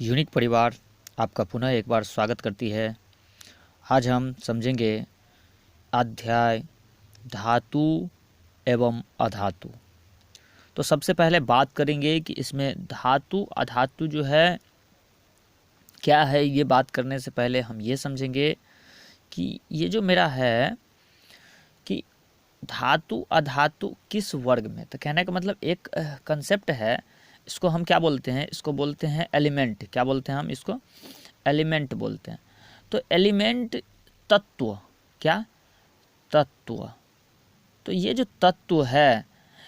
Unique परिवार आपका पुनः एक बार स्वागत करती है। आज हम समझेंगे अध्याय धातु एवं अधातु। तो सबसे पहले बात करेंगे कि इसमें धातु अधातु जो है क्या है। ये बात करने से पहले हम ये समझेंगे कि ये जो मेरा है कि धातु अधातु किस वर्ग में। तो कहने का मतलब एक कंसेप्ट है, इसको हम क्या बोलते हैं, इसको बोलते हैं एलिमेंट। क्या बोलते हैं हम इसको? एलिमेंट बोलते हैं। तो एलिमेंट तत्व, क्या तत्व। तो ये जो तत्व है,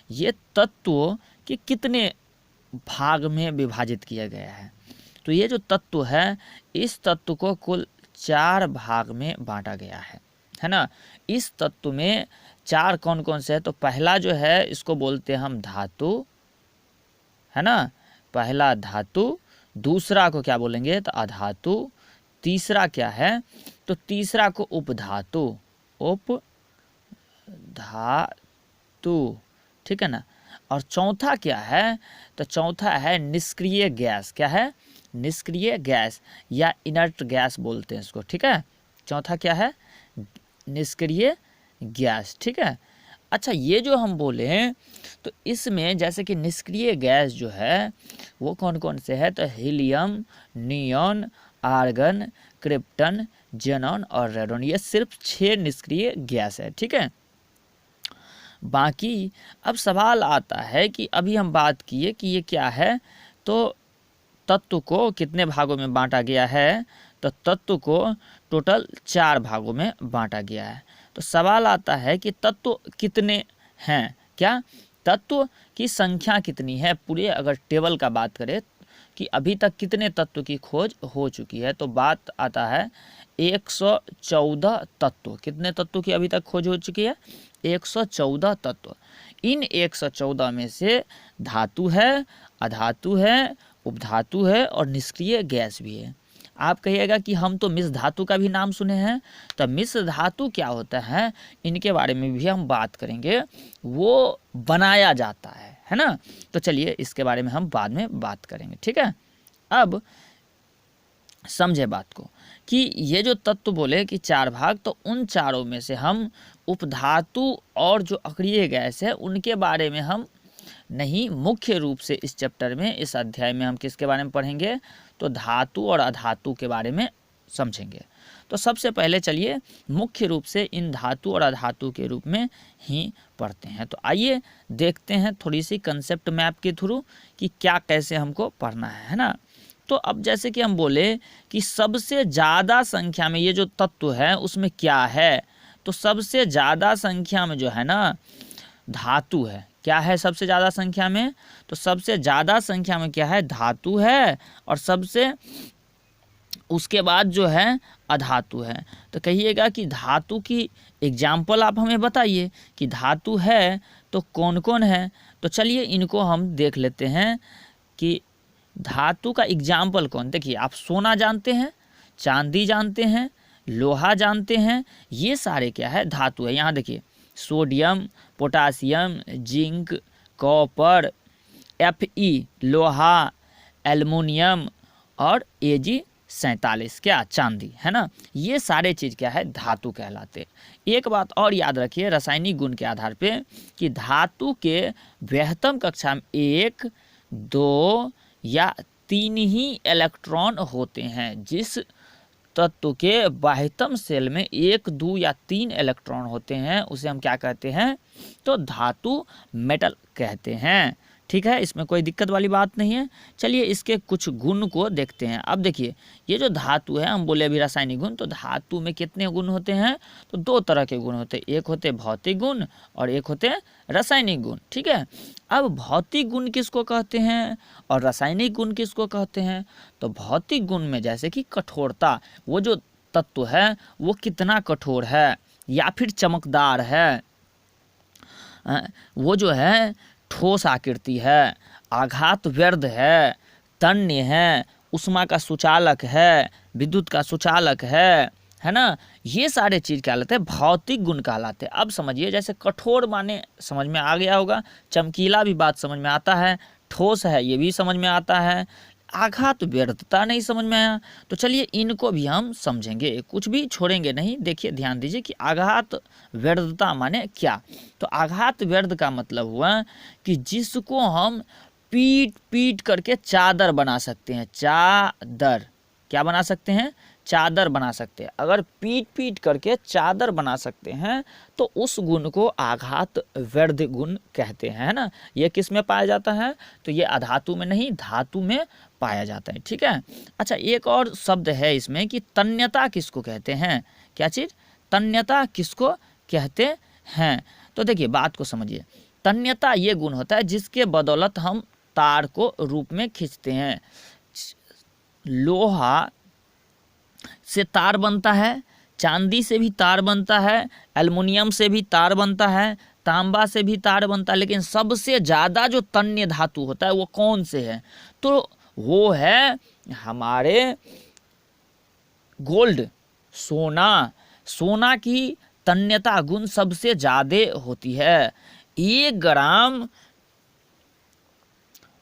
ये तत्व के कितने भाग में विभाजित किया गया है। तो ये जो तत्व है, इस तत्व को कुल 4 भाग में बांटा गया है ना। इस तत्व में 4 कौन कौन से है? तो पहला जो है इसको बोलते हैं हम धातु, है ना। पहला धातु, दूसरा को क्या बोलेंगे? तो अधातु। तीसरा क्या है? तो तीसरा को उपधातु, उपधातु, ठीक है ना। और चौथा क्या है? तो चौथा है निष्क्रिय गैस। क्या है? निष्क्रिय गैस या इनर्ट गैस बोलते हैं इसको, ठीक है। चौथा क्या है? निष्क्रिय गैस, ठीक है। अच्छा, ये जो हम बोले तो इसमें जैसे कि निष्क्रिय गैस जो है वो कौन कौन से है? तो helium, neon, argon, krypton, xenon और रेडॉन। ये सिर्फ 6 निष्क्रिय गैस है, ठीक है। बाकी अब सवाल आता है कि अभी हम बात किए कि ये क्या है, तो तत्व को कितने भागों में बांटा गया है। तो तत्व को टोटल 4 भागों में बांटा गया है। तो सवाल आता है कि तत्व कितने हैं, क्या तत्व की संख्या कितनी है। पूरे अगर टेबल का बात करें कि अभी तक कितने तत्व की खोज हो चुकी है, तो बात आता है 114 तत्व। कितने तत्व की अभी तक खोज हो चुकी है? 114 तत्व। इन 114 में से धातु है, अधातु है, उपधातु है और निष्क्रिय गैस भी है। आप कहिएगा कि हम तो मिश्र धातु का भी नाम सुने हैं। तो मिश्र धातु क्या होता है, इनके बारे में भी हम बात करेंगे। वो बनाया जाता है ना। तो चलिए इसके बारे में हम बाद में बात करेंगे, ठीक है। अब समझे बात को कि ये जो तत्व बोले कि 4 भाग, तो उन चारों में से हम उपधातु और जो अक्रिय गैस है उनके बारे में हम नहीं, मुख्य रूप से इस चैप्टर में, इस अध्याय में हम किसके बारे में पढ़ेंगे? तो धातु और अधातु के बारे में समझेंगे। तो सबसे पहले चलिए मुख्य रूप से इन धातु और अधातु के रूप में ही पढ़ते हैं। तो आइए देखते हैं थोड़ी सी कंसेप्ट मैप के थ्रू कि क्या कैसे हमको पढ़ना है ना। तो अब जैसे कि हम बोले कि सबसे ज़्यादा संख्या में ये जो तत्व है उसमें क्या है, तो सबसे ज़्यादा संख्या में जो है ना धातु है। क्या है सबसे ज़्यादा संख्या में? तो सबसे ज़्यादा संख्या में क्या है? धातु है। और सबसे उसके बाद जो है अधातु है। तो कहिएगा कि धातु की एग्जाम्पल आप हमें बताइए कि धातु है तो कौन कौन है। तो चलिए इनको हम देख लेते हैं कि धातु का एग्जाम्पल कौन। देखिए, आप सोना जानते हैं, चांदी जानते हैं, लोहा जानते हैं, ये सारे क्या है? धातु है। यहाँ देखिए, sodium, potassium, zinc, copper, Fe लोहा, एल्युमिनियम और Ag47 क्या? चांदी, है ना। ये सारे चीज़ क्या है? धातु कहलाते। एक बात और याद रखिए रासायनिक गुण के आधार पे कि धातु के वृहत्तम कक्षा में 1, 2 या 3 ही इलेक्ट्रॉन होते हैं। जिस तत्व के बाह्यतम सेल में 1, 2 या 3 इलेक्ट्रॉन होते हैं उसे हम क्या कहते हैं? तो धातु मेटल कहते हैं, ठीक है। इसमें कोई दिक्कत वाली बात नहीं है। चलिए इसके कुछ गुण को देखते हैं। अब देखिए, ये जो धातु है, हम बोले अभी रासायनिक गुण, तो धातु में कितने गुण होते हैं? तो 2 तरह के गुण होते हैं। एक होते भौतिक गुण और एक होते रासायनिक गुण, ठीक है। अब भौतिक गुण किसको कहते हैं और रासायनिक गुण किसको कहते हैं? तो भौतिक गुण में जैसे कि कठोरता, वो जो तत्व है वो कितना कठोर है या फिर चमकदार है, वो जो है ठोस आकृति है, आघात व्यर्थ है, तन्य है, ऊष्मा का सुचालक है, विद्युत का सुचालक है ना। ये सारे चीज़ कहलाते हैं भौतिक गुण कहलाते हैं। अब समझिए, जैसे कठोर माने समझ में आ गया होगा, चमकीला भी बात समझ में आता है, ठोस है ये भी समझ में आता है, आघात व्यर्थता नहीं समझ में आया, तो चलिए इनको भी हम समझेंगे, कुछ भी छोड़ेंगे नहीं। देखिए ध्यान दीजिए कि आघात व्यर्थता माने क्या। तो आघात व्यर्थ का मतलब हुआ कि जिसको हम पीट पीट करके चादर बना सकते हैं। चादर क्या बना सकते हैं? चादर बना सकते हैं। अगर पीट पीट करके चादर बना सकते हैं तो उस गुण को आघात व्यर्थ गुण कहते हैं, है ना। ये किस में पाया जाता है? तो ये अधातु में नहीं, धातु में पाया जाता है, ठीक है। अच्छा, एक और शब्द है इसमें कि तन्यता किसको कहते हैं? क्या चीज? तन्यता किसको कहते हैं? तो देखिए बात को समझिए। तन्यता ये गुण होता है जिसके बदौलत हम तार को रूप में खींचते हैं। लोहा से तार बनता है, चांदी से भी तार बनता है, एल्युमिनियम से भी तार बनता है, तांबा से भी तार बनता है, लेकिन सबसे ज़्यादा जो तन्य धातु होता है वो कौन से है? तो वो है हमारे गोल्ड, सोना। सोना की तन्यता गुण सबसे ज़्यादा होती है। 1 ग्राम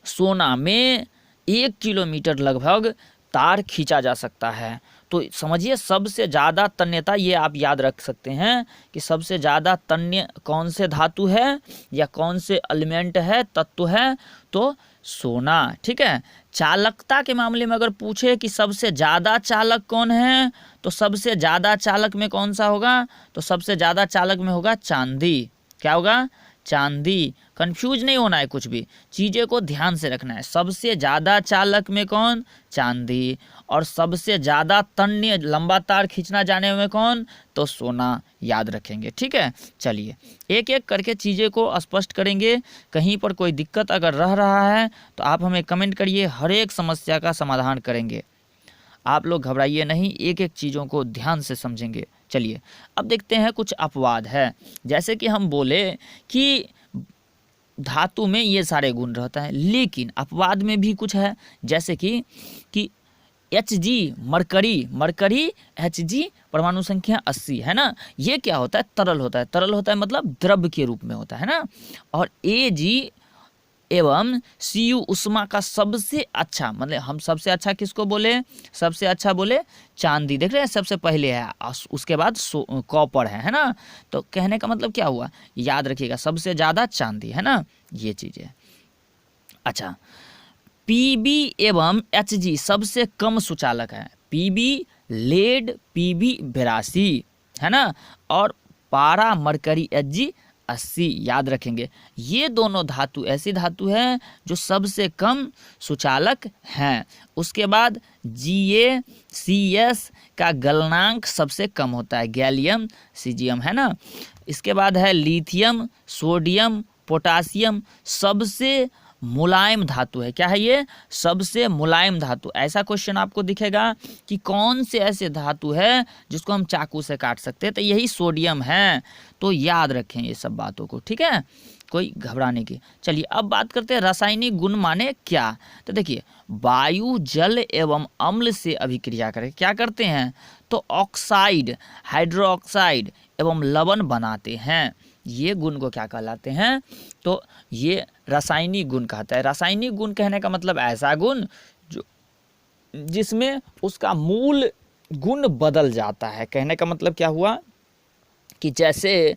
सोना में 1 किलोमीटर लगभग तार खींचा जा सकता है। तो समझिए सबसे ज़्यादा तन्यता, ये आप याद रख सकते हैं कि सबसे ज़्यादा तन्य कौन से धातु है या कौन से एलिमेंट है, तत्व है? तो सोना, ठीक है। चालकता के मामले में अगर पूछे कि सबसे ज़्यादा चालक कौन है, तो सबसे ज़्यादा चालक में कौन सा होगा? तो सबसे ज़्यादा चालक में होगा चांदी। क्या होगा? चांदी। कंफ्यूज नहीं होना है, कुछ भी चीज़ें को ध्यान से रखना है। सबसे ज़्यादा चालक में कौन? चांदी। और सबसे ज़्यादा तन्य लंबा तार खींचना जाने में कौन? तो सोना। याद रखेंगे, ठीक है। चलिए एक एक करके चीज़ें को स्पष्ट करेंगे। कहीं पर कोई दिक्कत अगर रह रहा है तो आप हमें कमेंट करिए, हर एक समस्या का समाधान करेंगे। आप लोग घबराइए नहीं, एक एक चीज़ों को ध्यान से समझेंगे। चलिए अब देखते हैं कुछ अपवाद है। जैसे कि हम बोले कि धातु में ये सारे गुण रहता है, लेकिन अपवाद में भी कुछ है। जैसे कि Hg मरकरी Hg परमाणु संख्या 80 है ना। ये क्या होता है? तरल होता है। तरल होता है मतलब द्रव के रूप में होता है ना। और Ag एवं Cu उष्मा का सबसे अच्छा, मतलब हम सबसे अच्छा किसको बोले? सबसे अच्छा बोले चांदी। देख रहे हैं सबसे पहले है, उसके बाद कॉपर है ना। तो कहने का मतलब क्या हुआ? याद रखिएगा सबसे ज़्यादा चांदी, है ना। ये चीज़ें। अच्छा, Pb एवं Hg सबसे कम सुचालक है। Pb लेड, Pb 82 है ना। और पारा मरकरी Hg 80। याद रखेंगे ये दोनों धातु ऐसी धातु है जो सबसे कम सुचालक हैं। उसके बाद GaCS का गलनांक सबसे कम होता है, गैलियम सीजियम, है ना। इसके बाद है लिथियम, सोडियम, पोटासियम सबसे मुलायम धातु है। क्या है ये? सबसे मुलायम धातु। ऐसा क्वेश्चन आपको दिखेगा कि कौन से ऐसे धातु है जिसको हम चाकू से काट सकते हैं, तो यही सोडियम है। तो याद रखें ये सब बातों को, ठीक है, कोई घबराने की। चलिए अब बात करते हैं रासायनिक गुण माने क्या। तो देखिए वायु, जल एवं अम्ल से अभिक्रिया करें क्या करते हैं? तो ऑक्साइड, हाइड्रोक्साइड एवं लवण बनाते हैं। ये गुण को क्या कहलाते हैं? तो ये रासायनिक गुण कहता है। रासायनिक गुण कहने का मतलब ऐसा गुण जो जिसमें उसका मूल गुण बदल जाता है। कहने का मतलब क्या हुआ कि जैसे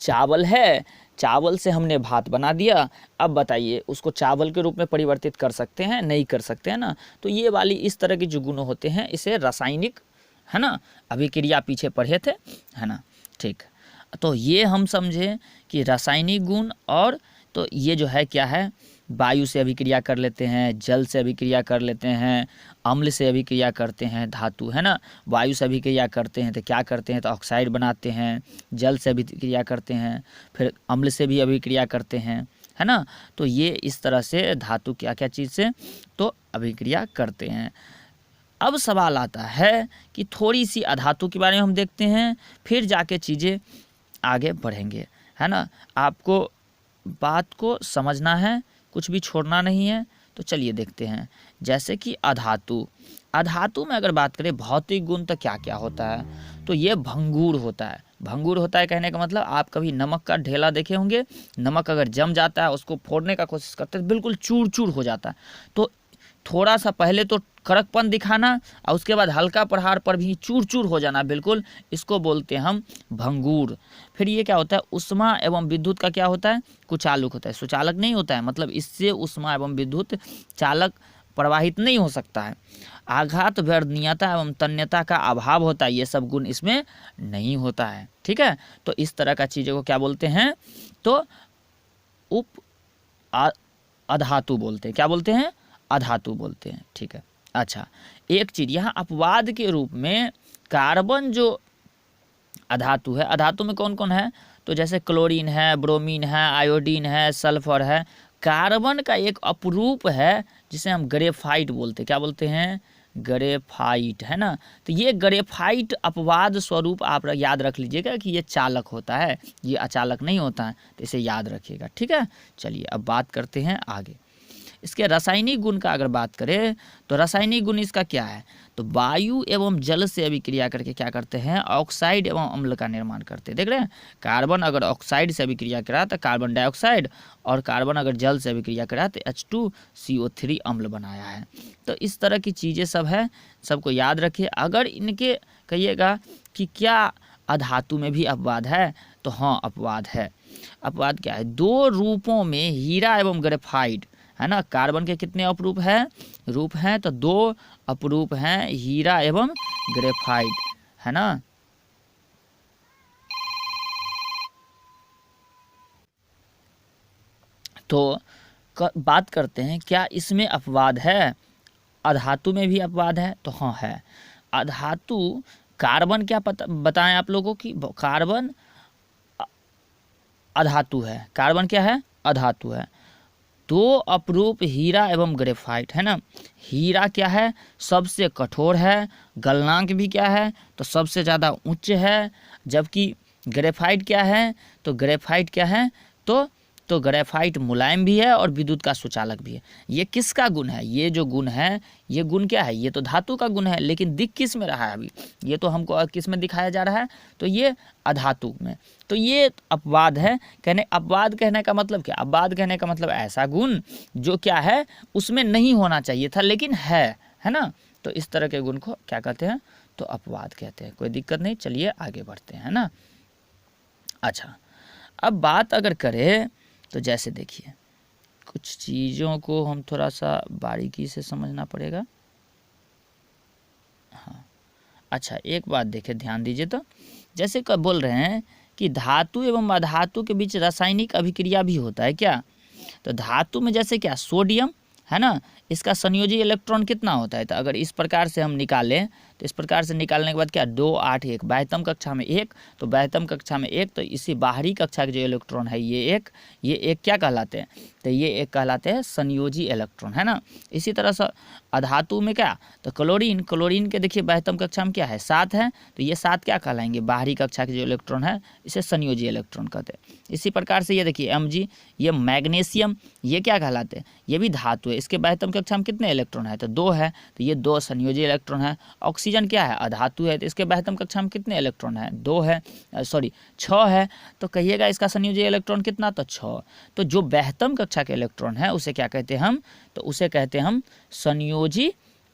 चावल है, चावल से हमने भात बना दिया, अब बताइए उसको चावल के रूप में परिवर्तित कर सकते हैं? नहीं कर सकते हैं ना। तो ये वाली इस तरह के जो गुण होते हैं इसे रासायनिक, है ना, अभिक्रिया पीछे पढ़े थे, है ना। ठीक, तो ये हम समझे कि रासायनिक गुण। और तो ये जो है क्या है? वायु से अभिक्रिया कर लेते हैं, जल से अभिक्रिया कर लेते हैं, अम्ल से अभिक्रिया करते हैं धातु, है ना। वायु से अभिक्रिया करते हैं तो क्या करते हैं? तो ऑक्साइड बनाते हैं। जल से अभिक्रिया करते हैं, फिर अम्ल से भी अभिक्रिया करते हैं, है ना। तो ये इस तरह से धातु क्या क्या चीज़ से तो अभिक्रिया करते हैं। अब सवाल आता है कि थोड़ी सी अधातु के बारे में हम देखते हैं, फिर जाके चीज़ें आगे बढ़ेंगे, है ना। आपको बात को समझना है, कुछ भी छोड़ना नहीं है। तो चलिए देखते हैं। जैसे कि अधातु, अधातु में अगर बात करें भौतिक गुण तो क्या क्या होता है? तो ये भंगुर होता है। भंगुर होता है कहने का मतलब आप कभी नमक का ढेला देखे होंगे। नमक अगर जम जाता है उसको फोड़ने का कोशिश करते हैं बिल्कुल चूर चूर हो जाता है। तो थोड़ा सा पहले तो कड़कपन दिखाना और उसके बाद हल्का प्रहार पर भी चूर चूर हो जाना बिल्कुल, इसको बोलते हैं हम भंगूर। फिर ये क्या होता है, उष्मा एवं विद्युत का क्या होता है, कुचालक होता है, सुचालक नहीं होता है, मतलब इससे उष्मा एवं विद्युत चालक प्रवाहित नहीं हो सकता है। आघात वर्णनीयता एवं तन्यता का अभाव होता है, ये सब गुण इसमें नहीं होता है। ठीक है, तो इस तरह का चीज़ों को क्या बोलते हैं, तो उप अधातु बोलते हैं। क्या बोलते हैं, अधातु बोलते हैं। ठीक है, अच्छा एक चीज यहाँ अपवाद के रूप में कार्बन जो अधातु है, अधातु में कौन कौन है, तो जैसे क्लोरीन है, ब्रोमीन है, आयोडीन है, सल्फर है। कार्बन का एक अपरूप है जिसे हम ग्रेफाइट बोलते हैं। क्या बोलते हैं, ग्रेफाइट, है ना। तो ये ग्रेफाइट अपवाद स्वरूप आप याद रख लीजिएगा कि ये चालक होता है, ये अचालक नहीं होता है, तो इसे याद रखिएगा। ठीक है, चलिए अब बात करते हैं आगे। इसके रासायनिक गुण का अगर बात करें तो रासायनिक गुण इसका क्या है, तो वायु एवं जल से अभिक्रिया करके क्या करते हैं, ऑक्साइड एवं अम्ल का निर्माण करते हैं। देख रहे हैं, कार्बन अगर ऑक्साइड से अभिक्रिया करा तो कार्बन डाइऑक्साइड, और कार्बन अगर जल से अभिक्रिया करा तो H2CO3 अम्ल बनाया है। तो इस तरह की चीज़ें सब है, सबको याद रखिए। अगर इनके कहिएगा कि क्या अधातु में भी अपवाद है, तो हाँ अपवाद है। अपवाद क्या है, दो रूपों में हीरा एवं ग्रेफाइट, है ना। कार्बन के कितने अपरूप हैं, रूप हैं, तो दो अपरूप हैं, हीरा एवं ग्रेफाइट, है ना। तो बात करते हैं क्या इसमें अपवाद है, अधातु में भी अपवाद है, तो हाँ है। अधातु कार्बन क्या बताएं आप लोगों की, कार्बन अधातु है, कार्बन क्या है, अधातु है। दो अपरूप हीरा एवं ग्रेफाइट, है ना। हीरा क्या है, सबसे कठोर है, गलनांक भी क्या है, तो सबसे ज़्यादा उच्च है। जबकि ग्रेफाइट क्या है, तो ग्रेफाइट क्या है, तो ग्रेफाइट मुलायम भी है और विद्युत का सुचालक भी है। ये किसका गुण है, ये जो गुण है, ये गुण क्या है, ये तो धातु का गुण है, लेकिन दिख किस में रहा है अभी, ये तो हमको किस में दिखाया जा रहा है, तो ये अधातु में। तो ये अपवाद है। अपवाद कहने का मतलब क्या, अपवाद कहने का मतलब ऐसा गुण जो क्या है उसमें नहीं होना चाहिए था लेकिन है ना। तो इस तरह के गुण को क्या कहते हैं, तो अपवाद कहते हैं। कोई दिक्कत नहीं, चलिए आगे बढ़ते हैं ना। अच्छा, अब बात अगर करें तो जैसे देखिए कुछ चीज़ों को हम थोड़ा सा बारीकी से समझना पड़ेगा। हाँ, अच्छा एक बात देखिए, ध्यान दीजिए। तो जैसे कब बोल रहे हैं कि धातु एवं अधातु के बीच रासायनिक अभिक्रिया भी होता है क्या, तो धातु में जैसे क्या सोडियम, है ना, इसका संयोजी इलेक्ट्रॉन कितना होता है, तो अगर इस प्रकार से हम निकालें तो इस प्रकार से निकालने के बाद क्या 2 8 1, बाह्यतम कक्षा में 1, तो बाह्यतम कक्षा में 1, तो इसी बाहरी कक्षा के जो इलेक्ट्रॉन है ये एक क्या कहलाते हैं, तो ये एक कहलाते हैं संयोजी इलेक्ट्रॉन, है ना। इसी तरह से अधातु में क्या, तो क्लोरीन के देखिए बाह्यतम कक्षा में क्या है 7 है, तो ये 7 क्या कहलाएंगे, बाहरी कक्षा के जो इलेक्ट्रॉन है इसे संयोजी इलेक्ट्रॉन कहते हैं। इसी प्रकार से ये देखिए Mg, ये मैग्नीशियम, ये क्या कहलाते हैं, ये भी धातु है, इसके बाह्यतम कक्षा में कितने इलेक्ट्रॉन है, तो 2 है, तो ये 2 संयोजी इलेक्ट्रॉन है। ऑक्सीजन क्या है, अधातु है, तो इसके बाह्यतम कक्षा में कितने इलेक्ट्रॉन है, 2 है, 6 है, तो कहिएगा इसका संयोजी इलेक्ट्रॉन कितना, तो 6। तो जो बाह्यतम कक्षा के इलेक्ट्रॉन है उसे क्या कहते हैं हम, तो उसे कहते हैं हम संयोजी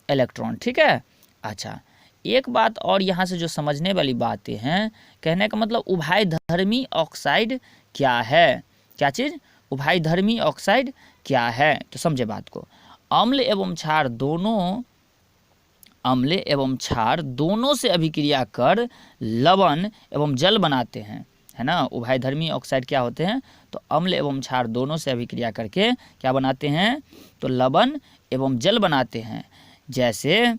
इलेक्ट्रॉन। ठीक है, अच्छा एक बात और यहाँ से जो समझने वाली बातें हैं, कहने का मतलब उभयधर्मी ऑक्साइड क्या है, क्या चीज़, उभयधर्मी ऑक्साइड क्या है, तो समझे बात को। अम्ल एवं क्षार दोनों से अभिक्रिया कर लवण एवं जल बनाते हैं, है ना। उभयधर्मी ऑक्साइड क्या होते हैं, तो अम्ल एवं क्षार दोनों से अभिक्रिया करके क्या बनाते हैं, तो लवण एवं जल बनाते हैं। जैसे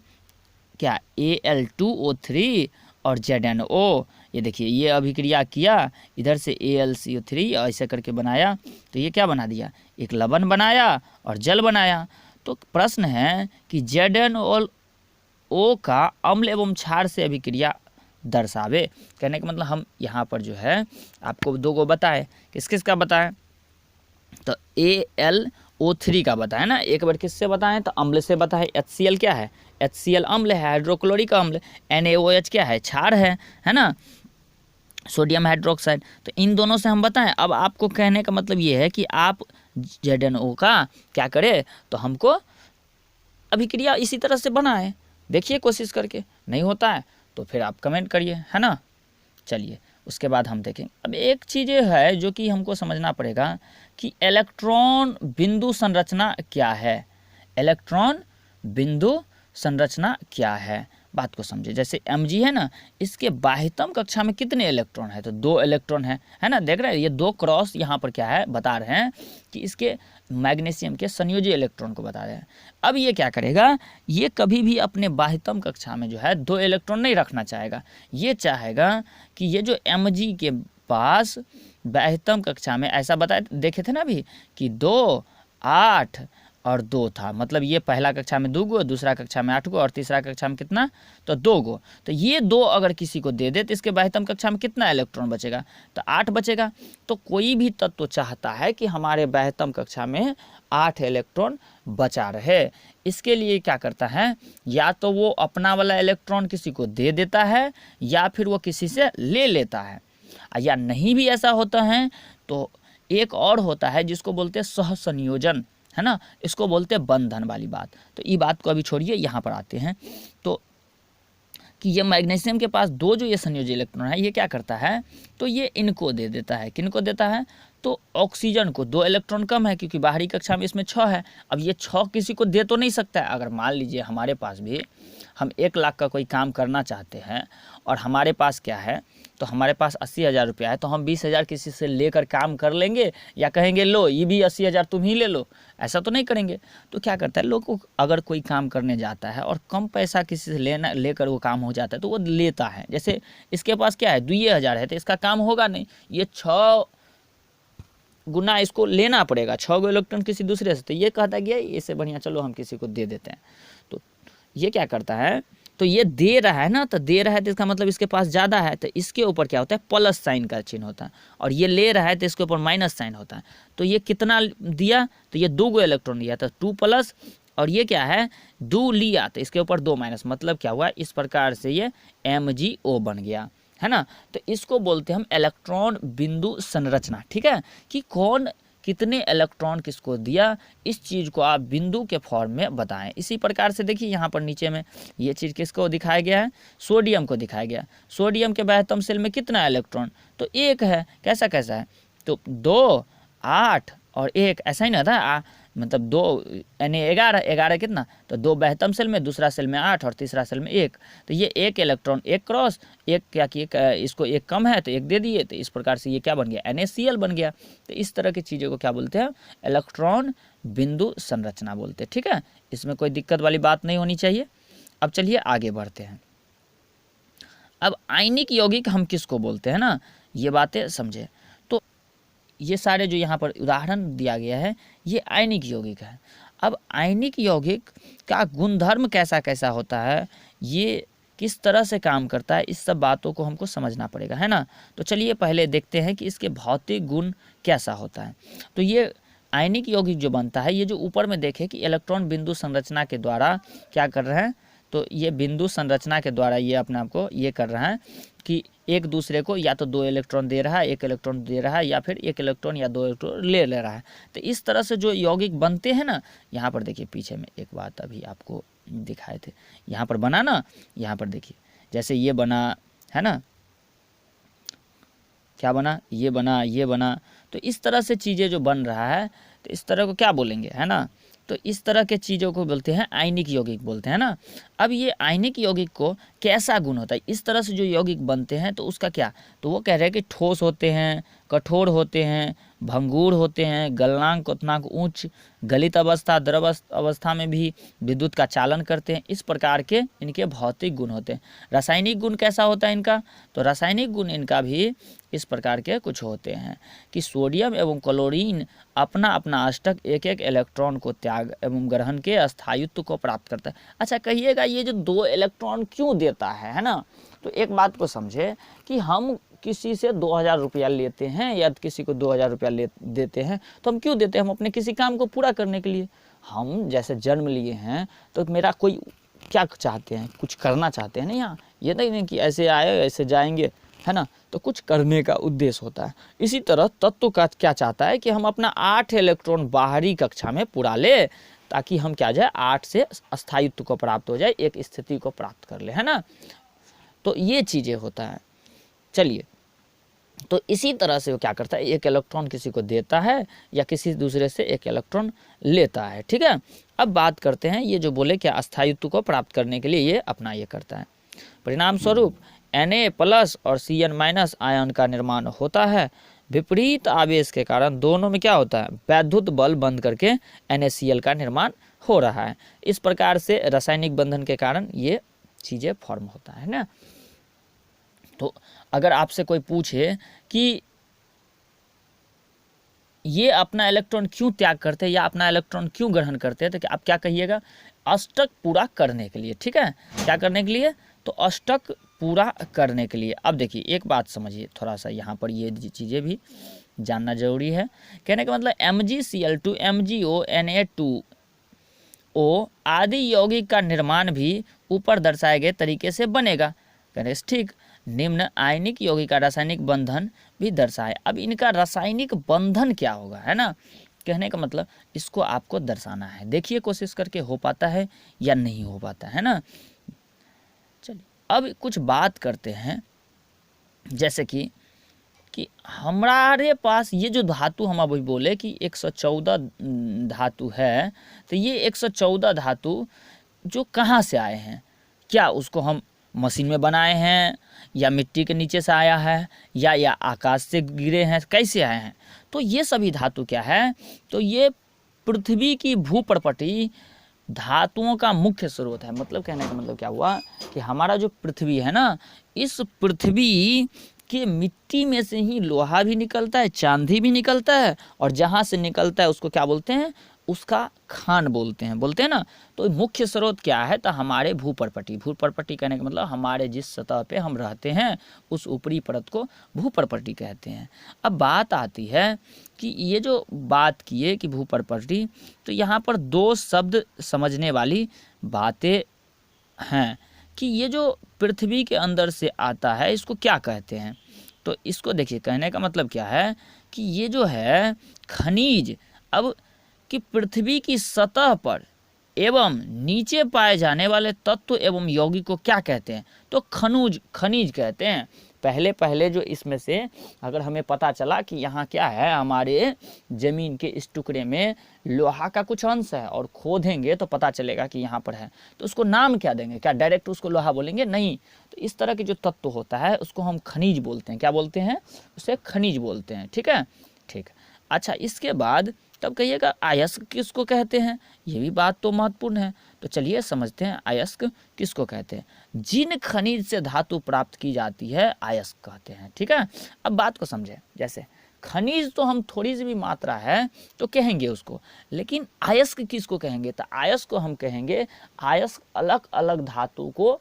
क्या Al2O3 और ZnO, ये देखिए ये अभिक्रिया किया, इधर से AlCO3 ऐसे करके बनाया, तो ये क्या बना दिया, एक लवण बनाया और जल बनाया। तो प्रश्न है कि ZnO का अम्ल एवं क्षार से अभिक्रिया दर्शावे। कहने का मतलब हम यहाँ पर जो है आपको 2 को बताए, किस किस का बताएं, तो AlO3 का बताए ना, एक बार किससे बताएं, तो अम्ल से बताए। HCl क्या है, HCl अम्ल है, हाइड्रोक्लोरिक अम्ल। NaOH क्या है, क्षार है ना, सोडियम हाइड्रोक्साइड। तो इन दोनों से हम बताएं। अब आपको कहने का मतलब ये है कि आप ZnO का क्या करें, तो हमको अभिक्रिया इसी तरह से बना है, देखिए कोशिश करके, नहीं होता है तो फिर आप कमेंट करिए, है ना। चलिए उसके बाद हम देखें। अब एक चीज़ है जो कि हमको समझना पड़ेगा कि इलेक्ट्रॉन बिंदु संरचना क्या है, इलेक्ट्रॉन बिंदु संरचना क्या है, बात को समझे। जैसे Mg है ना, इसके बाह्यतम कक्षा में कितने इलेक्ट्रॉन है, तो 2 इलेक्ट्रॉन है ना, देख रहे हैं ये 2 क्रॉस यहाँ पर क्या है बता रहे हैं कि इसके मैग्नीशियम के संयोजी इलेक्ट्रॉन को बता रहे हैं। अब ये क्या करेगा, ये कभी भी अपने बाह्यतम कक्षा में जो है 2 इलेक्ट्रॉन नहीं रखना चाहेगा, ये चाहेगा कि ये जो Mg के पास बाह्यतम कक्षा में ऐसा बताए देखे थे ना अभी कि 2, 8 और 2 था, मतलब ये पहला कक्षा में 2 गो, दूसरा कक्षा में 8 गो और तीसरा कक्षा में कितना, तो 2 गो। तो ये 2 अगर किसी को दे दे तो इसके बाह्यतम कक्षा में कितना इलेक्ट्रॉन बचेगा, तो 8 बचेगा। तो कोई भी तत्व चाहता है कि हमारे बाह्यतम कक्षा में 8 इलेक्ट्रॉन बचा रहे, इसके लिए क्या करता है, या तो वो अपना वाला इलेक्ट्रॉन किसी को दे देता है या फिर वो किसी से ले लेता है, या नहीं भी ऐसा होता है तो एक और होता है जिसको बोलते हैं सहसंयोजन, है ना, इसको बोलते हैं बंधन वाली बात। तो ये बात को अभी छोड़िए, यहाँ पर आते हैं तो कि ये मैग्नीशियम के पास 2 जो ये संयोजी इलेक्ट्रॉन है, ये क्या करता है, तो ये इनको दे देता है, किनको देता है, तो ऑक्सीजन को 2 इलेक्ट्रॉन कम है क्योंकि बाहरी कक्षा में इसमें 6 है। अब ये 6 किसी को दे तो नहीं सकता है। अगर मान लीजिए हमारे पास भी हम 1 लाख का कोई काम करना चाहते हैं और हमारे पास क्या है, तो हमारे पास 80,000 रुपया है, तो हम 20,000 किसी से लेकर काम कर लेंगे या कहेंगे लो ये भी 80,000 तुम ही ले लो, ऐसा तो नहीं करेंगे। तो क्या करता है, लोग अगर कोई काम करने जाता है और कम पैसा किसी से लेकर वो काम हो जाता है तो वो लेता है। जैसे इसके पास क्या है, 2,000 है तो इसका काम होगा नहीं, ये 6 गुना इसको लेना पड़ेगा, 6 गो इलेक्ट्रॉन किसी दूसरे से, तो ये कहता गया इससे बढ़िया चलो हम किसी को दे देते हैं। तो ये क्या करता है, तो ये दे रहा है ना, तो दे रहा है तो इसका मतलब इसके पास ज़्यादा है, तो इसके ऊपर क्या होता है, प्लस साइन का चिन्ह होता है, और ये ले रहा है तो इसके ऊपर माइनस साइन होता है। तो ये कितना दिया, तो ये 2 गो इलेक्ट्रॉन दिया, तो 2 प्लस, और ये क्या है 2 लिया तो इसके ऊपर 2 माइनस, मतलब क्या हुआ, इस प्रकार से ये MgO बन गया, है ना। तो इसको बोलते हैं हम इलेक्ट्रॉन बिंदु संरचना, ठीक है, कि कौन कितने इलेक्ट्रॉन किसको दिया, इस चीज़ को आप बिंदु के फॉर्म में बताएं। इसी प्रकार से देखिए यहाँ पर नीचे में ये चीज़ किसको दिखाया गया है, सोडियम को दिखाया गया। सोडियम के बाह्यतम शेल में कितना इलेक्ट्रॉन, तो 1 है, कैसा कैसा है, तो 2, 8 और 1, ऐसा ही ना था, मतलब 2 यानी 11 कितना, तो 2 बाह्यतम शेल में, दूसरा शेल में 8 और तीसरा शेल में 1, तो ये 1 इलेक्ट्रॉन 1 क्रॉस 1 क्या किए, इसको 1 कम है तो 1 दे दिए, तो इस प्रकार से ये क्या बन गया, NaCl बन गया। तो इस तरह की चीज़ों को क्या बोलते हैं, इलेक्ट्रॉन बिंदु संरचना बोलते हैं, ठीक है, इसमें कोई दिक्कत वाली बात नहीं होनी चाहिए। अब चलिए आगे बढ़ते हैं। अब आयनिक यौगिक हम किसको बोलते हैं ना, ये बातें समझे। तो ये सारे जो यहाँ पर उदाहरण दिया गया है ये आयनिक यौगिक है। अब आयनिक यौगिक का गुणधर्म कैसा कैसा होता है, ये किस तरह से काम करता है, इस सब बातों को हमको समझना पड़ेगा, है ना। तो चलिए पहले देखते हैं कि इसके भौतिक गुण कैसा होता है। तो ये आयनिक यौगिक जो बनता है, ये जो ऊपर में देखे कि इलेक्ट्रॉन बिंदु संरचना के द्वारा क्या कर रहे हैं, तो ये बिंदु संरचना के द्वारा ये अपने आप को ये कर रहा है कि एक दूसरे को या तो 2 इलेक्ट्रॉन दे रहा है, 1 इलेक्ट्रॉन दे रहा है, या फिर 1 इलेक्ट्रॉन या 2 इलेक्ट्रॉन ले रहा है। तो इस तरह से जो यौगिक बनते हैं ना, यहाँ पर देखिए पीछे में एक बात अभी आपको दिखाए थे, यहाँ पर बना ना, यहाँ पर देखिए जैसे ये बना है ना, क्या बना, ये बना, ये बना, तो इस तरह से चीज़ें जो बन रहा है, तो इस तरह को क्या बोलेंगे, है ना, तो इस तरह के चीज़ों को बोलते हैं आयनिक यौगिक बोलते हैं ना। अब ये आयनिक यौगिक को कैसा गुण होता है, इस तरह से जो यौगिक बनते हैं तो उसका क्या, तो वो कह रहे हैं कि ठोस होते हैं, कठोर होते हैं, भंगूर होते हैं, गलनांक क्वथनांक उच्च, गलित अवस्था द्रव अवस्था में भी विद्युत का चालन करते हैं, इस प्रकार के इनके भौतिक गुण होते हैं। रासायनिक गुण कैसा होता है इनका, तो रासायनिक गुण इनका भी इस प्रकार के कुछ होते हैं कि सोडियम एवं क्लोरीन अपना अपना अष्टक 1-1 इलेक्ट्रॉन को त्याग एवं ग्रहण के अस्थायित्व को प्राप्त करता है। अच्छा कहिएगा ये जो 2 इलेक्ट्रॉन क्यों देता है ना, तो एक बात को समझे कि हम किसी से 2,000 रुपया लेते हैं या किसी को 2,000 रुपया देते हैं, तो हम क्यों देते हैं, हम अपने किसी काम को पूरा करने के लिए। हम जैसे जन्म लिए हैं तो मेरा कोई क्या चाहते हैं, कुछ करना चाहते हैं ना, यहाँ ये नहीं कि ऐसे आए ऐसे जाएंगे, है ना, तो कुछ करने का उद्देश्य होता है। इसी तरह तत्व का क्या चाहता है कि हम अपना 8 इलेक्ट्रॉन बाहरी कक्षा में पूरा ले ताकि हम क्या जाए 8 से स्थायित्व को प्राप्त हो जाए, एक स्थिति को प्राप्त कर ले, है ना। तो ये चीज़ें होता है। चलिए, तो इसी तरह से वो क्या करता है, एक इलेक्ट्रॉन किसी को देता है या किसी दूसरे से एक इलेक्ट्रॉन लेता है, ठीक है। अब बात करते हैं ये जो बोले क्या अस्थायित्व को प्राप्त करने के लिए ये अपना ये करता है। परिणाम स्वरूप Na+ और Cn- आयन का निर्माण होता है। विपरीत आवेश के कारण दोनों में क्या होता है, वैद्युत बल बंद करके NaCl का निर्माण हो रहा है। इस प्रकार से रासायनिक बंधन के कारण ये चीज़ें फॉर्म होता है ना। तो अगर आपसे कोई पूछे कि ये अपना इलेक्ट्रॉन क्यों त्याग करते हैं या अपना इलेक्ट्रॉन क्यों ग्रहण करते हैं, तो आप क्या कहिएगा, अष्टक पूरा करने के लिए, ठीक है। क्या करने के लिए, तो अष्टक पूरा करने के लिए। अब देखिए एक बात समझिए थोड़ा सा, यहाँ पर ये चीज़ें भी जानना जरूरी है। कहने का मतलब MgCl2 MgO Na2O आदि यौगिक का निर्माण भी ऊपर दर्शाए गए तरीके से बनेगा। कहने ठीक, निम्न आयनिक यौगिक का रासायनिक बंधन भी दर्शाए। अब इनका रासायनिक बंधन क्या होगा, है ना। कहने का मतलब इसको आपको दर्शाना है। देखिए कोशिश करके हो पाता है या नहीं हो पाता है ना। चलिए अब कुछ बात करते हैं, जैसे कि हमारे पास ये जो धातु हम अभी बोले कि 114 धातु है, तो ये 114 धातु जो कहाँ से आए हैं, क्या उसको हम मशीन में बनाए हैं या मिट्टी के नीचे से आया है या आकाश से गिरे हैं, कैसे आए हैं। तो ये सभी धातु क्या है, तो ये पृथ्वी की भूपर्पटी धातुओं का मुख्य स्रोत है। मतलब कहने का मतलब क्या हुआ कि हमारा जो पृथ्वी है ना, इस पृथ्वी के मिट्टी में से ही लोहा भी निकलता है, चांदी भी निकलता है, और जहाँ से निकलता है उसको क्या बोलते हैं, उसका खान बोलते हैं ना। तो मुख्य स्रोत क्या है, तो हमारे भूपर्पटी। भूपर्पटी कहने का मतलब हमारे जिस सतह पे हम रहते हैं उस ऊपरी परत को भूपर्पटी कहते हैं। अब बात आती है कि ये जो बात किए कि भूपर्पटी, तो यहाँ पर दो शब्द समझने वाली बातें हैं कि ये जो पृथ्वी के अंदर से आता है इसको क्या कहते हैं। तो इसको देखिए, कहने का मतलब क्या है कि ये जो है खनिज, अब कि पृथ्वी की सतह पर एवं नीचे पाए जाने वाले तत्व एवं यौगिक को क्या कहते हैं, तो खनिज कहते हैं। पहले जो इसमें से अगर हमें पता चला कि यहाँ क्या है, हमारे ज़मीन के इस टुकड़े में लोहा का कुछ अंश है और खोदेंगे तो पता चलेगा कि यहाँ पर है, तो उसको नाम क्या देंगे, क्या डायरेक्ट उसको लोहा बोलेंगे, नहीं। तो इस तरह के जो तत्व होता है उसको हम खनिज बोलते हैं। क्या बोलते हैं, उसे खनिज बोलते हैं, ठीक है। ठीक, अच्छा इसके बाद तब कहिएगा अयस्क किसको कहते हैं, ये भी बात तो महत्वपूर्ण है। तो चलिए समझते हैं अयस्क किसको कहते हैं। जिन खनिज से धातु प्राप्त की जाती है अयस्क कहते हैं, ठीक है। अब बात को समझें, जैसे खनिज तो हम थोड़ी सी भी मात्रा है तो कहेंगे उसको, लेकिन अयस्क किसको कहेंगे, तो अयस्क को हम कहेंगे, अयस्क अलग अलग धातु को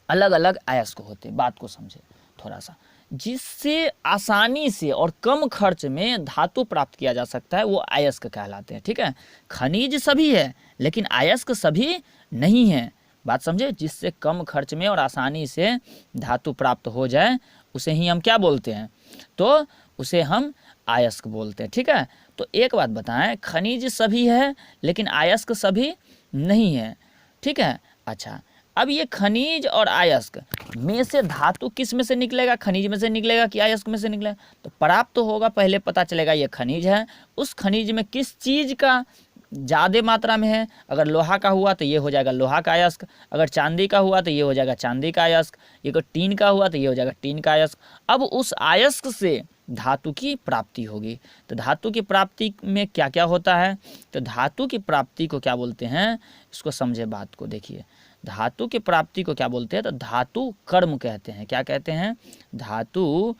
अलग अलग अयस्क होते हैं। बात को समझे थोड़ा सा, जिससे आसानी से और कम खर्च में धातु प्राप्त किया जा सकता है वो अयस्क कहलाते हैं, ठीक है। खनिज सभी है लेकिन अयस्क सभी नहीं है। बात समझे, जिससे कम खर्च में और आसानी से धातु प्राप्त हो जाए उसे ही हम क्या बोलते हैं, तो उसे हम अयस्क बोलते हैं, ठीक है। तो एक बात बताएं, खनिज सभी है लेकिन अयस्क सभी नहीं है, ठीक है। अच्छा, अब ये खनिज और अयस्क में से धातु किस में से निकलेगा, खनिज में से निकलेगा कि अयस्क में से निकलेगा, तो प्राप्त तो होगा, पहले पता चलेगा ये खनिज है, उस खनिज में किस चीज़ का ज़्यादा मात्रा में है। अगर लोहा का हुआ तो ये हो जाएगा लोहा का अयस्क, अगर चांदी का हुआ तो ये हो जाएगा चांदी का अयस्क, ये अगर टीन का हुआ तो ये हो जाएगा टीन का अयस्क। अब उस अयस्क से धातु की प्राप्ति होगी। तो धातु की प्राप्ति में क्या क्या होता है, तो धातु की प्राप्ति को क्या बोलते हैं, इसको समझे बात को देखिए। धातु की प्राप्ति को क्या बोलते हैं, तो धातु कर्म कहते हैं। क्या कहते हैं, धातु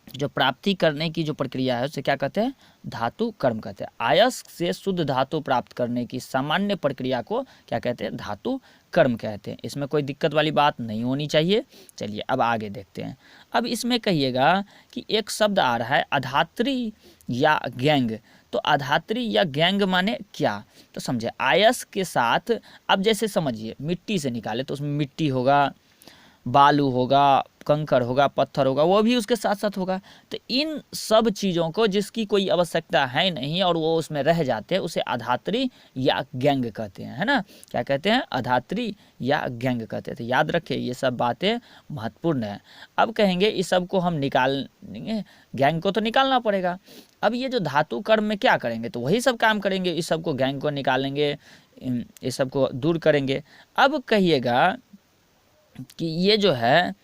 जो प्राप्ति करने की जो प्रक्रिया है उसे क्या कहते हैं, धातु कर्म कहते हैं। अयस्क से शुद्ध धातु प्राप्त करने की सामान्य प्रक्रिया को क्या कहते हैं, धातु कर्म कहते हैं। इसमें कोई दिक्कत वाली बात नहीं होनी चाहिए। चलिए अब आगे देखते हैं। अब इसमें कहिएगा कि एक शब्द आ रहा है अधात्री या गैंग। तो अधात्री या गैंग माने क्या, तो समझे अयस्क के साथ, अब जैसे समझिए मिट्टी से निकाले तो उसमें मिट्टी होगा, बालू होगा, कंकड़ होगा, पत्थर होगा, वो भी उसके साथ साथ होगा। तो इन सब चीज़ों को जिसकी कोई आवश्यकता है नहीं और वो उसमें रह जाते हैं, उसे अधात्री या गैंग कहते हैं, है ना। क्या कहते हैं? अधात्री या गैंग कहते हैं। तो याद रखें, ये सब बातें महत्वपूर्ण हैं। अब कहेंगे इस सब को हम निकालेंगे, गैंग को तो निकालना पड़ेगा। अब ये जो धातु कर्म में क्या करेंगे? तो वही सब काम करेंगे, इस सब को, गैंग को निकालेंगे, इस सब को दूर करेंगे। अब कहिएगा कि ये जो है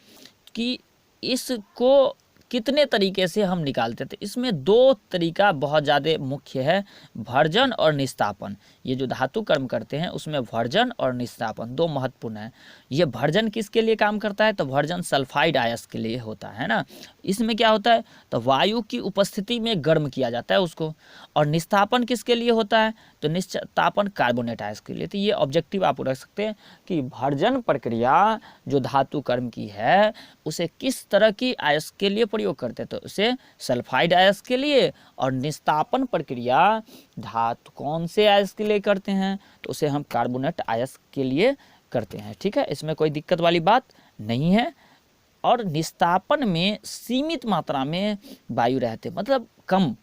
कि इसको कितने तरीके से हम निकालते थे। इसमें दो तरीका बहुत ज़्यादा मुख्य है, भर्जन और निस्तापन। ये जो धातु कर्म करते हैं उसमें भर्जन और निस्तापन दो महत्वपूर्ण है। ये भर्जन किसके लिए काम करता है? तो भर्जन सल्फाइड आयस्क के लिए होता है ना। इसमें क्या होता है? तो वायु की उपस्थिति में गर्म किया जाता है उसको। और निस्तापन किसके लिए होता है? तो निस्तापन कार्बोनेट आयस्क के लिए। तो ये ऑब्जेक्टिव आप रख सकते हैं कि भर्जन प्रक्रिया जो धातु कर्म की है उसे किस तरह की आयस्क के लिए प्रयोग करते हैं? तो उसे सल्फाइड आयस्क के लिए। और निस्तापन प्रक्रिया धातु कौन से आयस्क के लिए करते हैं? तो उसे हम कार्बोनेट आयस्क के लिए करते हैं। ठीक है, इसमें कोई दिक्कत वाली बात नहीं है। और निस्तापन में सीमित मात्रा में वायु रहते, मतलब कम।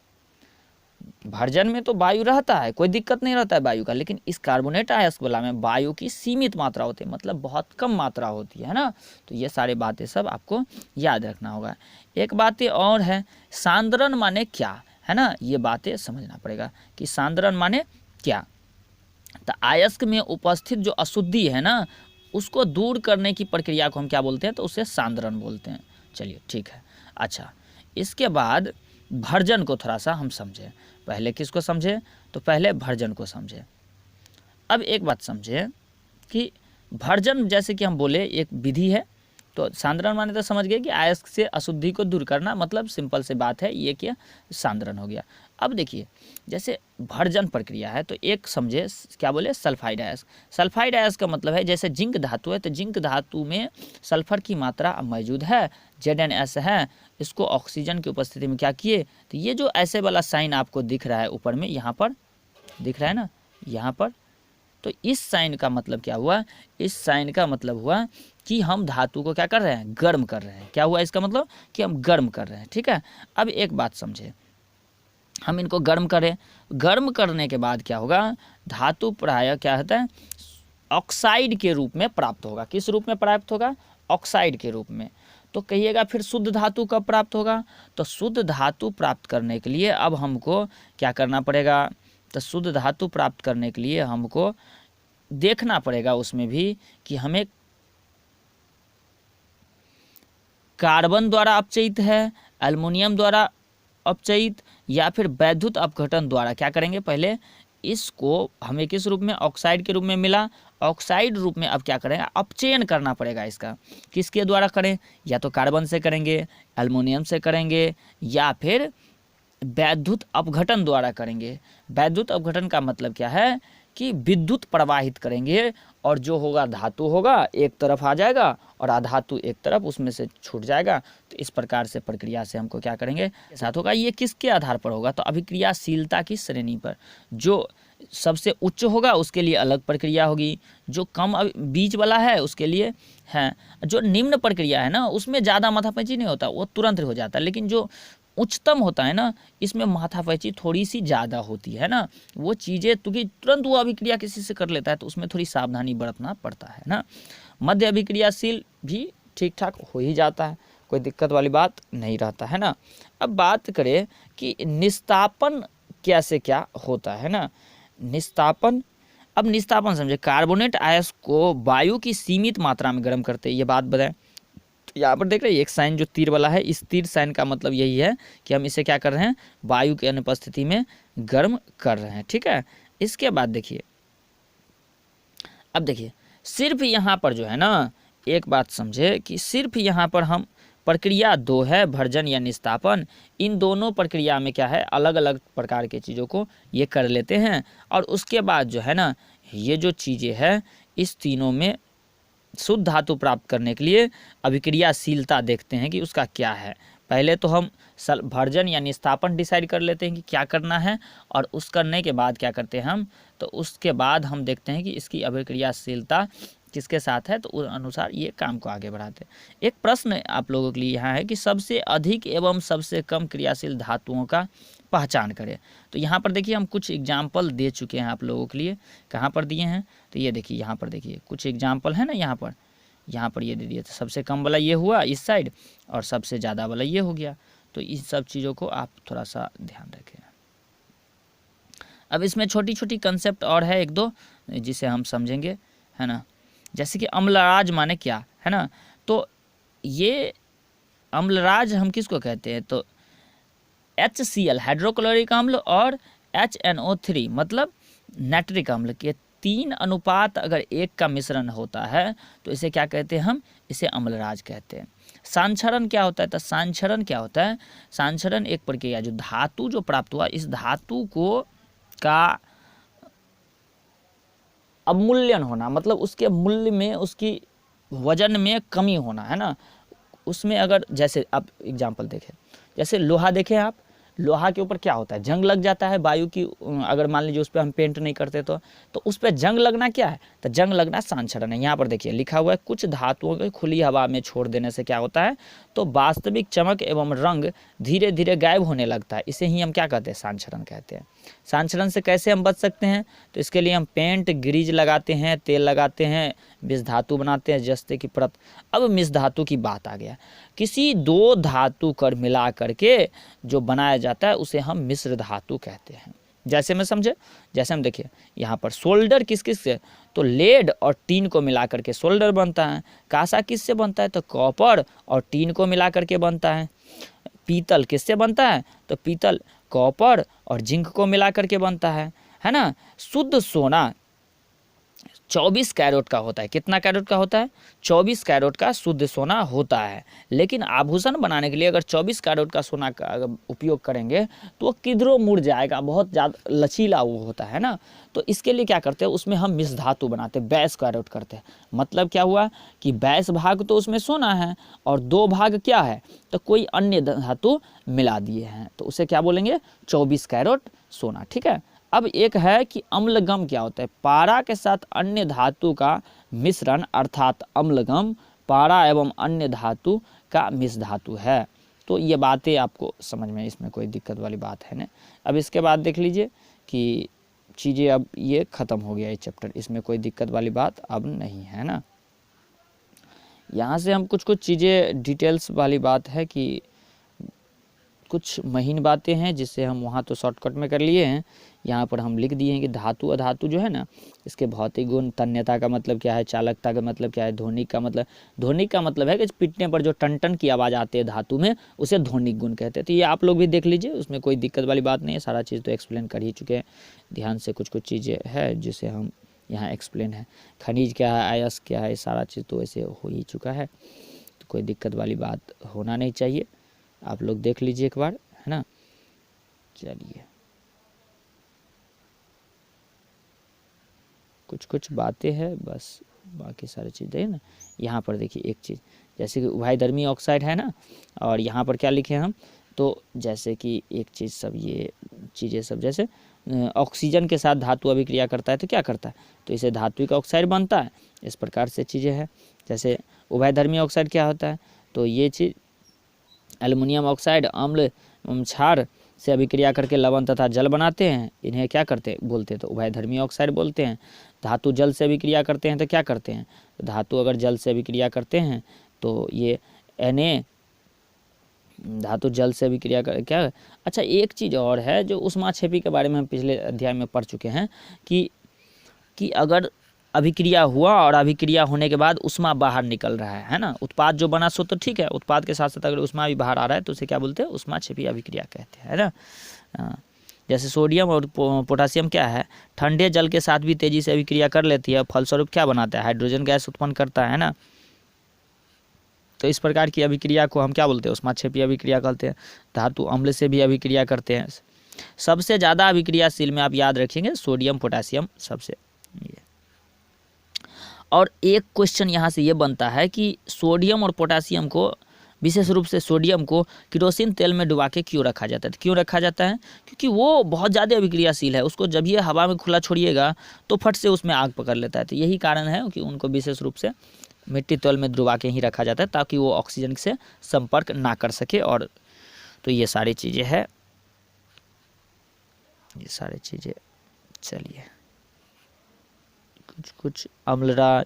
भर्जन में तो वायु रहता है, कोई दिक्कत नहीं रहता है वायु का, लेकिन इस कार्बोनेट आयस्क वाला में वायु की सीमित मात्रा होती है, मतलब बहुत कम मात्रा होती है ना। तो ये सारी बातें सब आपको याद रखना होगा। एक बातें और है, सांद्रण माने क्या, है ना। ये बातें समझना पड़ेगा कि सांद्रण माने क्या। तो आयस्क में उपस्थित जो अशुद्धि है ना, उसको दूर करने की प्रक्रिया को हम क्या बोलते हैं? तो उसे सांद्रण बोलते हैं। चलिए ठीक है। अच्छा, इसके बाद भर्जन को थोड़ा सा हम समझें। पहले किसको समझे? तो पहले भर्जन को समझे। अब एक बात समझे कि भर्जन जैसे कि हम बोले एक विधि है। तो सांद्रण माने तो समझ गए कि अयस्क से अशुद्धि को दूर करना, मतलब सिंपल से बात है, ये क्या सांद्रण हो गया। अब देखिए, जैसे भर्जन प्रक्रिया है तो एक समझे, क्या बोले? सल्फाइड अयस्क। सल्फाइड अयस्क का मतलब है जैसे जिंक धातु है तो जिंक धातु में सल्फर की मात्रा मौजूद है, ZnS है। इसको ऑक्सीजन की उपस्थिति में क्या किए? तो ये जो ऐसे वाला साइन आपको दिख रहा है ऊपर में, यहाँ पर दिख रहा है ना, यहाँ पर, तो इस साइन का मतलब क्या हुआ? इस साइन का मतलब हुआ कि हम धातु को क्या कर रहे हैं? गर्म कर रहे हैं। क्या हुआ इसका मतलब? कि हम गर्म कर रहे हैं। ठीक है। अब एक बात समझे, हम इनको गर्म करें, गर्म करने के बाद क्या होगा? धातु प्रायः क्या होता है? ऑक्साइड के रूप में प्राप्त होगा। किस रूप में प्राप्त होगा? ऑक्साइड के रूप में। तो कहिएगा फिर शुद्ध धातु कब प्राप्त होगा? तो शुद्ध धातु प्राप्त करने के लिए अब हमको क्या करना पड़ेगा? तो शुद्ध धातु प्राप्त करने के लिए हमको देखना पड़ेगा उसमें भी कि हमें कार्बन द्वारा अपचयित है, एल्युमिनियम द्वारा अपचयित, या फिर वैद्युत अपघटन द्वारा क्या करेंगे? पहले इसको हमें किस रूप में? ऑक्साइड के रूप में मिला। ऑक्साइड रूप में अब क्या करेंगे? अपचयन करना पड़ेगा इसका। किसके द्वारा करें? या तो कार्बन से करेंगे, एल्युमिनियम से करेंगे, या फिर वैद्युत अपघटन द्वारा करेंगे। वैद्युत अपघटन का मतलब क्या है? कि विद्युत प्रवाहित करेंगे और जो होगा धातु होगा एक तरफ आ जाएगा और अधातु एक तरफ उसमें से छूट जाएगा। तो इस प्रकार से प्रक्रिया से हमको क्या करेंगे? साथ होगा। ये किसके आधार पर होगा? तो अभिक्रियाशीलता की श्रेणी पर। जो सबसे उच्च होगा उसके लिए अलग प्रक्रिया होगी, जो कम बीच वाला है उसके लिए है। जो निम्न प्रक्रिया है ना, उसमें ज़्यादा माथापैंची नहीं होता, वो तुरंत हो जाता है। लेकिन जो उच्चतम होता है ना, इसमें माथापैंची थोड़ी सी ज़्यादा होती है ना। वो चीज़ें क्योंकि तुरंत वो अभिक्रिया किसी से कर लेता है तो उसमें थोड़ी सावधानी बरतना पड़ता है ना। मध्य अभिक्रियाशील भी ठीक ठाक हो ही जाता है, कोई दिक्कत वाली बात नहीं रहता है ना। अब बात करें कि निस्तापन कैसे क्या होता है ना। निस्तापन, अब निस्तापन समझे, कार्बोनेट अयस्क को वायु की सीमित मात्रा में गर्म करते हैं, ये बात बताएं। यहाँ पर देख रहे हैं एक साइन जो तीर वाला है, इस तीर साइन का मतलब यही है कि हम इसे क्या कर रहे हैं? वायु की अनुपस्थिति में गर्म कर रहे हैं। ठीक है। इसके बाद देखिए, अब देखिए सिर्फ यहाँ पर जो है ना, एक बात समझे कि सिर्फ यहाँ पर हम प्रक्रिया दो है, भर्जन या निस्तापन। इन दोनों प्रक्रिया में क्या है? अलग अलग प्रकार के चीज़ों को ये कर लेते हैं। और उसके बाद जो है ना, ये जो चीज़ें हैं इस तीनों में शुद्ध धातु प्राप्त करने के लिए अभिक्रियाशीलता देखते हैं कि उसका क्या है। पहले तो हम भर्जन या निस्तापन डिसाइड कर लेते हैं कि क्या करना है, और उस करने के बाद क्या करते हैं हम, तो उसके बाद हम देखते हैं कि इसकी अभिक्रियाशीलता किसके साथ है, तो उस अनुसार ये काम को आगे बढ़ाते हैं। एक प्रश्न आप लोगों के लिए यहाँ है कि सबसे अधिक एवं सबसे कम क्रियाशील धातुओं का पहचान करें। तो यहाँ पर देखिए हम कुछ एग्जाम्पल दे चुके हैं आप लोगों के लिए। कहाँ पर दिए हैं, तो ये देखिए यहाँ पर देखिए कुछ एग्जाम्पल है ना, यहाँ पर ये दे दिए। तो सबसे कम वाला ये हुआ इस साइड, और सबसे ज़्यादा वाला ये हो गया। तो इन सब चीज़ों को आप थोड़ा सा ध्यान रखें। अब इसमें छोटी छोटी कंसेप्ट और है एक दो जिसे हम समझेंगे, है ना। जैसे कि अम्लराज माने क्या, है ना। तो ये अम्लराज हम किसको कहते हैं, तो HCl हाइड्रोक्लोरिक अम्ल और HNO3 मतलब नाइट्रिक अम्ल के 3 अनुपात अगर 1 का मिश्रण होता है तो इसे क्या कहते हैं, हम इसे अम्लराज कहते हैं। सांचरण क्या होता है, तो सांचरण क्या होता है, सांचरण एक प्रक्रिया जो धातु जो प्राप्त हुआ इस धातु को का अवमूल्यन होना, मतलब उसके मूल्य में उसकी वजन में कमी होना, है ना। उसमें अगर जैसे आप एग्जाम्पल देखें, जैसे लोहा देखें आप, लोहा के ऊपर क्या होता है, जंग लग जाता है वायु की, अगर मान लीजिए उस पर हम पेंट नहीं करते तो उस पर जंग लगना क्या है, तो जंग लगना सांचरण है। यहाँ पर देखिए लिखा हुआ है कुछ धातुओं को खुली हवा में छोड़ देने से क्या होता है, तो वास्तविक चमक एवं रंग धीरे धीरे गायब होने लगता है। इसे ही हम क्या कहते हैं, सांचरण कहते हैं। सांचरण से कैसे हम बच सकते हैं, तो इसके लिए हम पेंट ग्रीज लगाते हैं, तेल लगाते हैं, मिश्र धातु बनाते हैं जस्ते की परत। अब मिश्र धातु की बात आ गया, किसी 2 धातु कर मिला करके जो बनाया जाता है उसे हम मिश्र धातु कहते हैं। जैसे में समझे, जैसे हम देखिए यहाँ पर सोल्डर किस किस से, तो लेड और टीन को मिला करके सोल्डर बनता है। कांसा किस से बनता है, तो कॉपर और टीन को मिला करके बनता है। पीतल किससे बनता है, तो पीतल कॉपर और जिंक को मिला करके बनता है ना। शुद्ध सोना 24 कैरेट का होता है। कितना कैरेट का होता है, 24 कैरेट का शुद्ध सोना होता है। लेकिन आभूषण बनाने के लिए अगर 24 कैरेट का सोना का अगर उपयोग करेंगे तो वो किधरों मुड़ जाएगा, बहुत ज़्यादा लचीला वो होता है ना। तो इसके लिए क्या करते हैं, उसमें हम मिश्र धातु बनाते हैं, 22 कैरेट करते हैं। मतलब क्या हुआ कि 22 भाग तो उसमें सोना है और 2 भाग क्या है, तो कोई अन्य धातु मिला दिए हैं, तो उसे क्या बोलेंगे, 24 कैरेट सोना। ठीक है। अब एक है कि अम्लगम क्या होता है, पारा के साथ अन्य धातु का मिश्रण अर्थात अम्लगम पारा एवं अन्य धातु का मिश्र धातु है। तो ये बातें आपको समझ में, इसमें कोई दिक्कत वाली बात है ना। अब इसके बाद देख लीजिए कि चीज़ें अब ये ख़त्म हो गया ये चैप्टर, इसमें कोई दिक्कत वाली बात अब नहीं है ना। यहाँ से हम कुछ चीज़ें डिटेल्स वाली बात है कि कुछ महीन बातें हैं जिससे हम वहाँ तो शॉर्टकट में कर लिए हैं। यहाँ पर हम लिख दिए हैं कि धातु अधातु जो है ना, इसके भौतिक गुण, तन्यता का मतलब क्या है, चालकता का मतलब क्या है, ध्वनिक का मतलब है कि पिटने पर जो टन टन की आवाज़ आती है धातु में उसे ध्वनिक गुण कहते हैं। तो ये आप लोग भी देख लीजिए, उसमें कोई दिक्कत वाली बात नहीं है, सारा चीज़ तो एक्सप्लेन कर ही चुके हैं। ध्यान से कुछ चीज़ें है जिसे हम यहाँ एक्सप्लेन है, खनिज क्या है, अयस्क क्या है, सारा चीज़ तो वैसे हो ही चुका है, तो कोई दिक्कत वाली बात होना नहीं चाहिए। आप लोग देख लीजिए एक बार, है ना। चलिए कुछ बातें हैं बस, बाकी सारी चीज़ें है ना। यहाँ पर देखिए एक चीज़, जैसे कि उभयधर्मी ऑक्साइड है ना, और यहाँ पर क्या लिखे हम, तो जैसे कि एक चीज़ सब ये चीज़ें सब, जैसे ऑक्सीजन के साथ धातु अभिक्रिया करता है तो क्या करता है, तो इसे धात्विक ऑक्साइड बनता है। इस प्रकार से चीज़ें हैं। जैसे उभयधर्मी ऑक्साइड क्या होता है, तो ये चीज़ एल्युमिनियम ऑक्साइड अम्ल क्षार से अभिक्रिया करके लवण तथा जल बनाते हैं, इन्हें क्या करते बोलते हैं, तो उभयधर्मी ऑक्साइड बोलते हैं। धातु जल से अभिक्रिया करते हैं तो क्या करते हैं, तो धातु अगर जल से अभिक्रिया करते हैं तो ये Na धातु जल से अभिक्रिया कर क्या। अच्छा एक चीज़ और है जो ऊष्माक्षेपी के बारे में हम पिछले अध्याय में पढ़ चुके हैं कि अगर अभिक्रिया हुआ और अभिक्रिया होने के बाद उष्मा बाहर निकल रहा है ना, उत्पाद जो बना सो तो ठीक है, उत्पाद के साथ साथ अगर उष्मा भी बाहर आ रहा है तो उसे क्या बोलते हैं, ऊष्माक्षेपी अभिक्रिया कहते हैं, है ना। जैसे सोडियम और पोटासियम क्या है, ठंडे जल के साथ भी तेज़ी से अभिक्रिया कर लेती है, फलस्वरूप क्या बनाता है, हाइड्रोजन गैस उत्पन्न करता है ना। तो इस प्रकार की अभिक्रिया को हम क्या बोलते हैं, ऊष्माक्षेपी अभिक्रिया कहते हैं। धातु अम्ल से भी अभिक्रिया करते हैं। सबसे ज़्यादा अभिक्रियाशील में आप याद रखेंगे सोडियम पोटासियम सबसे ये। और एक क्वेश्चन यहाँ से ये बनता है कि सोडियम और पोटासियम को विशेष रूप से सोडियम को केरोसिन तेल में डुबा के क्यों रखा जाता है? क्यों रखा जाता है? क्योंकि वो बहुत ज़्यादा अभिक्रियाशील है, उसको जब ये हवा में खुला छोड़िएगा तो फट से उसमें आग पकड़ लेता है। तो यही कारण है कि उनको विशेष रूप से मिट्टी तेल में डुबा के ही रखा जाता है ताकि वो ऑक्सीजन से संपर्क ना कर सके। और तो ये सारी चीज़ें हैं, ये सारी चीज़ें। चलिए कुछ अम्लरा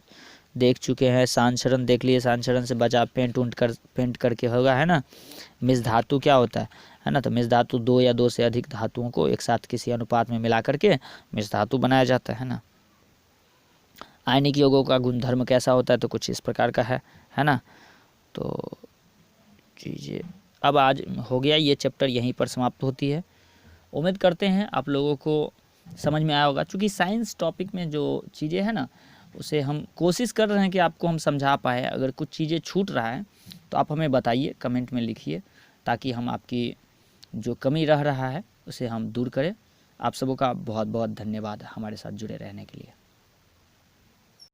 देख चुके हैं, सांचरण देख लिए, सांचरण से बचा पेंट करके होगा, है ना। मिश्र धातु क्या होता है ना, तो मिश्र धातु 2 या 2 से अधिक धातुओं को एक साथ किसी अनुपात में मिला करके मिश्र धातु बनाया जाता है ना। आयनिक यौगों का गुणधर्म कैसा होता है, तो कुछ इस प्रकार का है ना। तो चीज़ें अब आज हो गया, ये चैप्टर यहीं पर समाप्त होती है। उम्मीद करते हैं आप लोगों को समझ में आया होगा। चूँकि साइंस टॉपिक में जो चीज़ें हैं ना, उसे हम कोशिश कर रहे हैं कि आपको हम समझा पाए। अगर कुछ चीज़ें छूट रहा है तो आप हमें बताइए, कमेंट में लिखिए, ताकि हम आपकी जो कमी रह रहा है उसे हम दूर करें। आप सबों का बहुत बहुत धन्यवाद हमारे साथ जुड़े रहने के लिए।